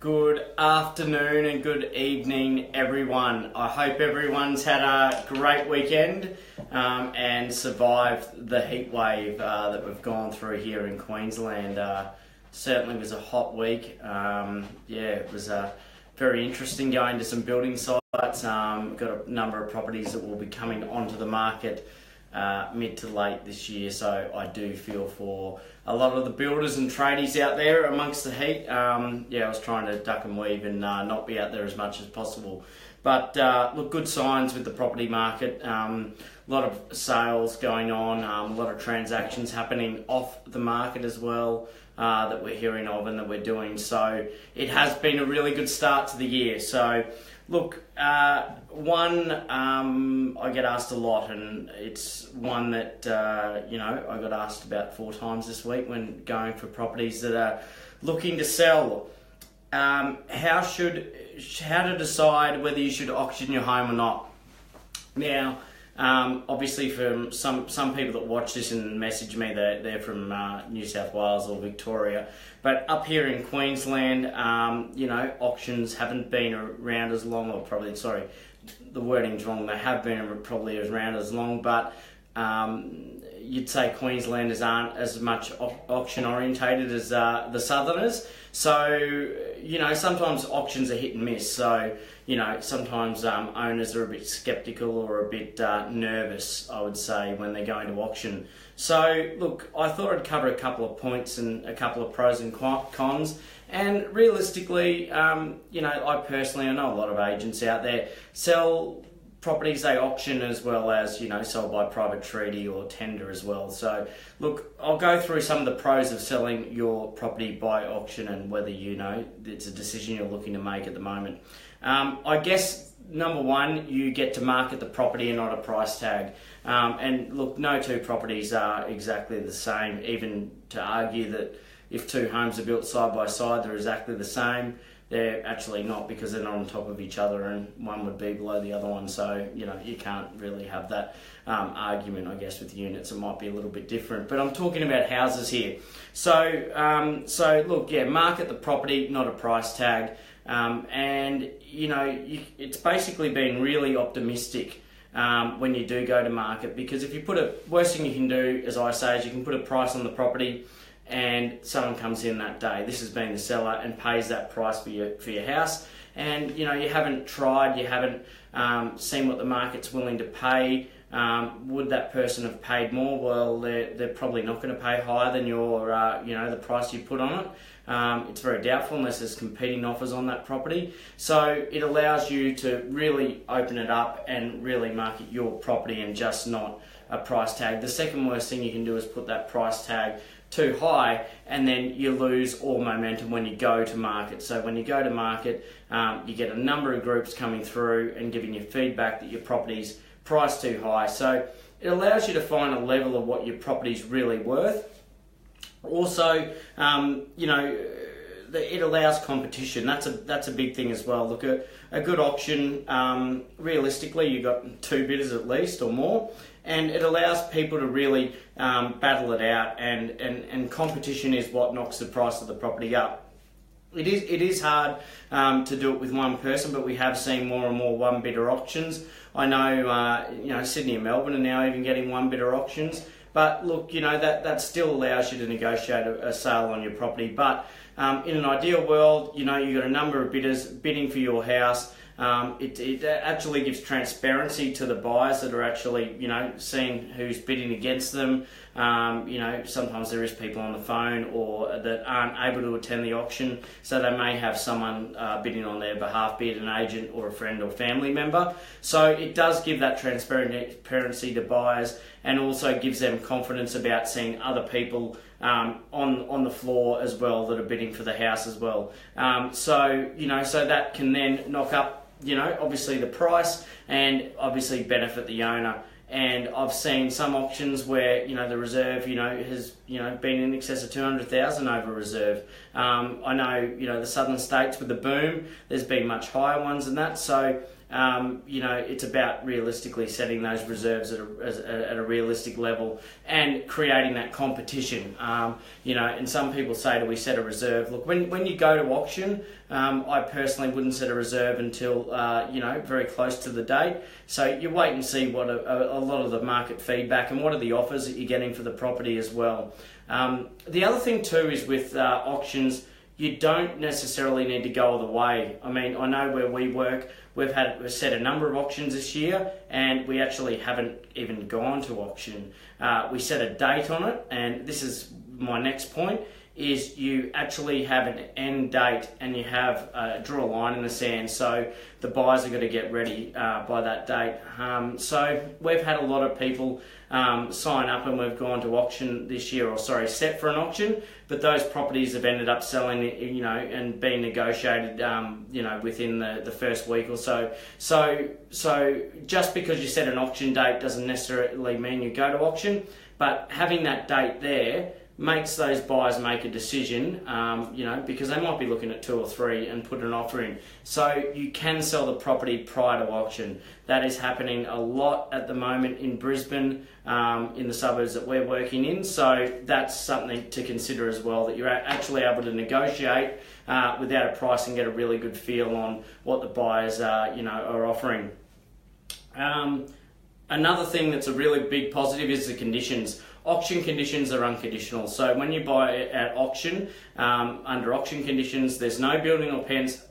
Good afternoon and good evening, everyone. I hope everyone's had a great weekend and survived the heat wave that we've gone through here in Queensland. Certainly was a hot week. It was very interesting going to some building sites. Got a number of properties that will be coming onto the market mid to late this year, so I do feel for a lot of the builders and tradies out there amongst the heat. I was trying to duck and weave and not be out there as much as possible. But look, good signs with the property market. A lot of sales going on, a lot of transactions happening off the market as well that we're hearing of and that we're doing. So it has been a really good start to the year. So look, I get asked a lot, and it's one that, I got asked about 4 times this week when going for properties that are looking to sell. How to decide whether you should auction your home or not. Now, obviously for some people that watch this and message me, they're from New South Wales or Victoria. But up here in Queensland, auctions haven't been around as long, the wording's wrong, they have been probably around as long, but you'd say Queenslanders aren't as much auction orientated as the Southerners. So, sometimes auctions are hit and miss. So, sometimes owners are a bit sceptical or a bit nervous, I would say, when they're going to auction. So, look, I thought I'd cover a couple of points and a couple of pros and cons. And realistically, I know a lot of agents out there sell properties they auction as well as, sold by private treaty or tender as well. So, look, I'll go through some of the pros of selling your property by auction and whether it's a decision you're looking to make at the moment. I guess, number one, you get to market the property and not a price tag. And look, no two properties are exactly the same. Even to argue that if 2 homes are built side by side, they're exactly the same. They're actually not, because they're not on top of each other and one would be below the other one. So, you can't really have that argument, I guess, with units. It might be a little bit different. But I'm talking about houses here. So look, market the property, not a price tag. It's basically being really optimistic when you do go to market, because if you worst thing you can do, as I say, is you can put a price on the property and someone comes in that day, this has been the seller, and pays that price for your house, and you haven't tried, you haven't seen what the market's willing to pay. Would that person have paid more? Well, they're probably not going to pay higher than your the price you put on it. It's very doubtful unless there's competing offers on that property. So it allows you to really open it up and really market your property and just not a price tag. The second worst thing you can do is put that price tag too high, and then you lose all momentum when you go to market. So when you go to market, you get a number of groups coming through and giving you feedback that your property's priced too high. So it allows you to find a level of what your property's really worth. Also, it allows competition. That's a big thing as well. Look, a good auction, realistically, you've got 2 bidders at least or more, and it allows people to really battle it out, and competition is what knocks the price of the property up. It is hard to do it with one person, but we have seen more and more one bidder auctions. I know, Sydney and Melbourne are now even getting one bidder auctions. But look, that still allows you to negotiate a sale on your property. But in an ideal world, you've got a number of bidders bidding for your house. It actually gives transparency to the buyers that are actually, seeing who's bidding against them. Sometimes there is people on the phone or that aren't able to attend the auction, so they may have someone bidding on their behalf, be it an agent or a friend or family member. So it does give that transparency to buyers, and also gives them confidence about seeing other people on the floor as well that are bidding for the house as well. So that can then knock up, obviously the price, and obviously benefit the owner. And I've seen some auctions where, the reserve, has, been in excess of 200,000 over reserve. I know, the southern states with the boom, there's been much higher ones than that. So It's about realistically setting those reserves at a realistic level and creating that competition. And some people say, do we set a reserve? Look, when you go to auction, I personally wouldn't set a reserve until, very close to the date. So you wait and see what a lot of the market feedback and what are the offers that you're getting for the property as well. The other thing too is with auctions, you don't necessarily need to go all the way. I mean, I know where we work, we've set a number of auctions this year, and we actually haven't even gone to auction. We set a date on it, and this is my next point, is you actually have an end date and you have draw a line in the sand, so the buyers are going to get ready by that date. So we've had a lot of people sign up and we've gone to auction this year, set for an auction, but those properties have ended up selling, and being negotiated, within the first week or so. So just because you set an auction date doesn't necessarily mean you go to auction, but having that date there makes those buyers make a decision, because they might be looking at 2 or 3 and put an offer in. So you can sell the property prior to auction. That is happening a lot at the moment in Brisbane, in the suburbs that we're working in. So that's something to consider as well, that you're actually able to negotiate without a price and get a really good feel on what the buyers are offering. Another thing that's a really big positive is the conditions. Auction conditions are unconditional. So when you buy at auction, under auction conditions, there's no building or pest.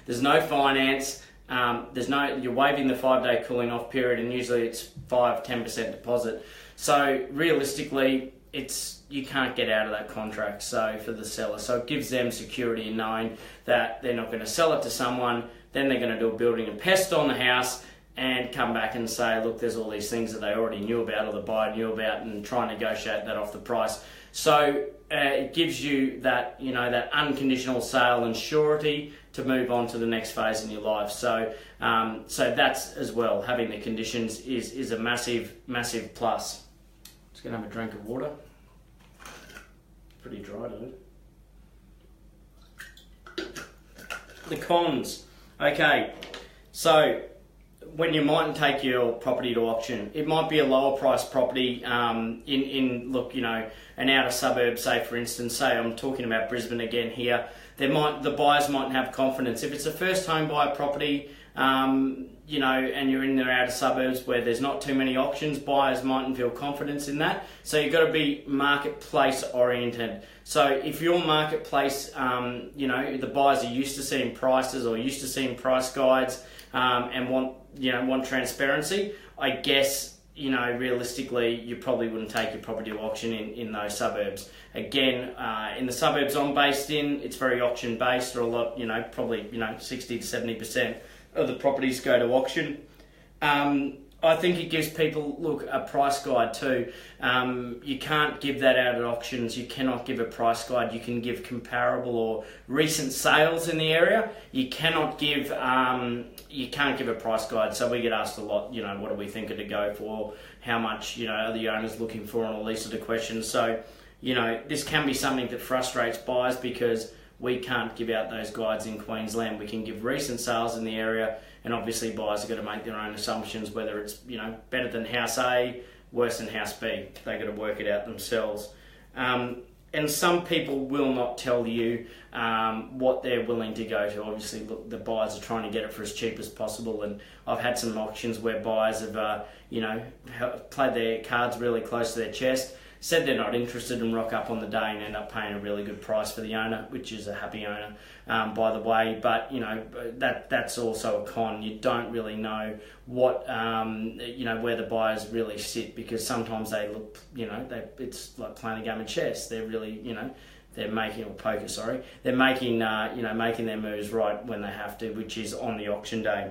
There's no finance. You're waiving the 5-day cooling off period, and usually it's 5-10% deposit. So realistically, you can't get out of that contract. So for the seller, so it gives them security in knowing that they're not going to sell it to someone, then they're going to do a building and pest on the house, and come back and say, look, there's all these things that they already knew about or the buyer knew about, and try and negotiate that off the price. So it gives you that, that unconditional sale and surety to move on to the next phase in your life. So that's as well, having the conditions is a massive, massive plus. Just going to have a drink of water. Pretty dry, dude. The cons. Okay, so when you mightn't take your property to auction, it might be a lower price property an outer suburb, say for instance, I'm talking about Brisbane again here. The buyers mightn't have confidence. If it's a first home buyer property, and you're in the outer suburbs where there's not too many auctions, buyers mightn't feel confidence in that. So you've got to be marketplace oriented. So if your marketplace, the buyers are used to seeing prices or used to seeing price guides, and want transparency, I guess, realistically, you probably wouldn't take your property to auction in those suburbs. Again, in the suburbs I'm based in, it's very auction based, or a lot, probably 60 to 70% of the properties go to auction. I think it gives people, a price guide too. You can't give that out at auctions. You cannot give a price guide. You can give comparable or recent sales in the area. You cannot give, you can't give a price guide. So we get asked a lot, what do we think it to go for? How much, are the owners looking for, and all these sort of questions. So, this can be something that frustrates buyers because we can't give out those guides in Queensland. We can give recent sales in the area, and obviously buyers are going to make their own assumptions, whether it's better than house A, worse than house B. They've got to work it out themselves. And some people will not tell you what they're willing to go to. Obviously, look, the buyers are trying to get it for as cheap as possible, and I've had some auctions where buyers have played their cards really close to their chest, said they're not interested, and rock up on the day and end up paying a really good price for the owner, which is a happy owner, by the way. But that's also a con. You don't really know what where the buyers really sit, because sometimes they look, it's like playing a game of chess. They're really, they're making, or poker, sorry, they're making making their moves right when they have to, which is on the auction day.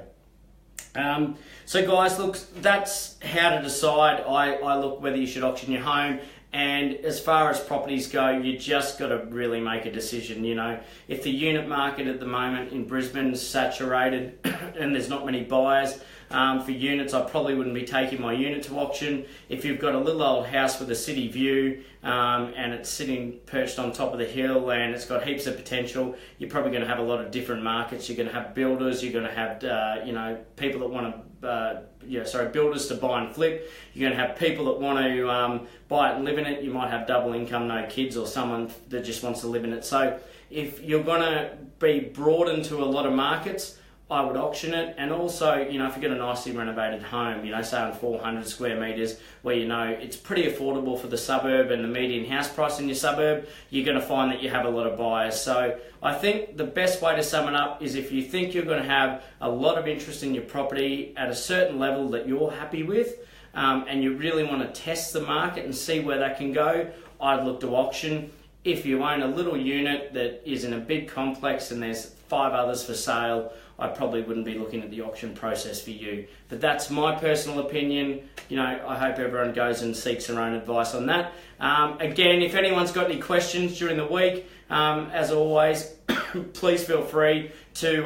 So guys, look, that's how to decide. I look whether you should auction your home. And as far as properties go, you just got to really make a decision. If the unit market at the moment in Brisbane is saturated and there's not many buyers, for units, I probably wouldn't be taking my unit to auction. If you've got a little old house with a city view and it's sitting perched on top of the hill and it's got heaps of potential, you're probably going to have a lot of different markets. You're going to have builders, you're going to have people that want to builders to buy and flip. You're going to have people that want to buy it and live in it. You might have double income, no kids, or someone that just wants to live in it. So if you're going to be brought into a lot of markets, I would auction it. And also, if you get a nicely renovated home, say on 400 square metres, where it's pretty affordable for the suburb and the median house price in your suburb, you're going to find that you have a lot of buyers. So I think the best way to sum it up is if you think you're going to have a lot of interest in your property at a certain level that you're happy with, and you really want to test the market and see where that can go, I'd look to auction. If you own a little unit that is in a big complex and there's 5 others for sale, I probably wouldn't be looking at the auction process for you. But that's my personal opinion. I hope everyone goes and seeks their own advice on that. Again, if anyone's got any questions during the week, as always, please feel free to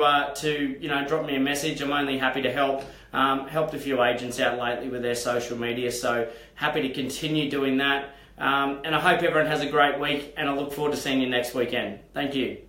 drop me a message. I'm only happy to help. Helped a few agents out lately with their social media, so happy to continue doing that. And I hope everyone has a great week, and I look forward to seeing you next weekend. Thank you.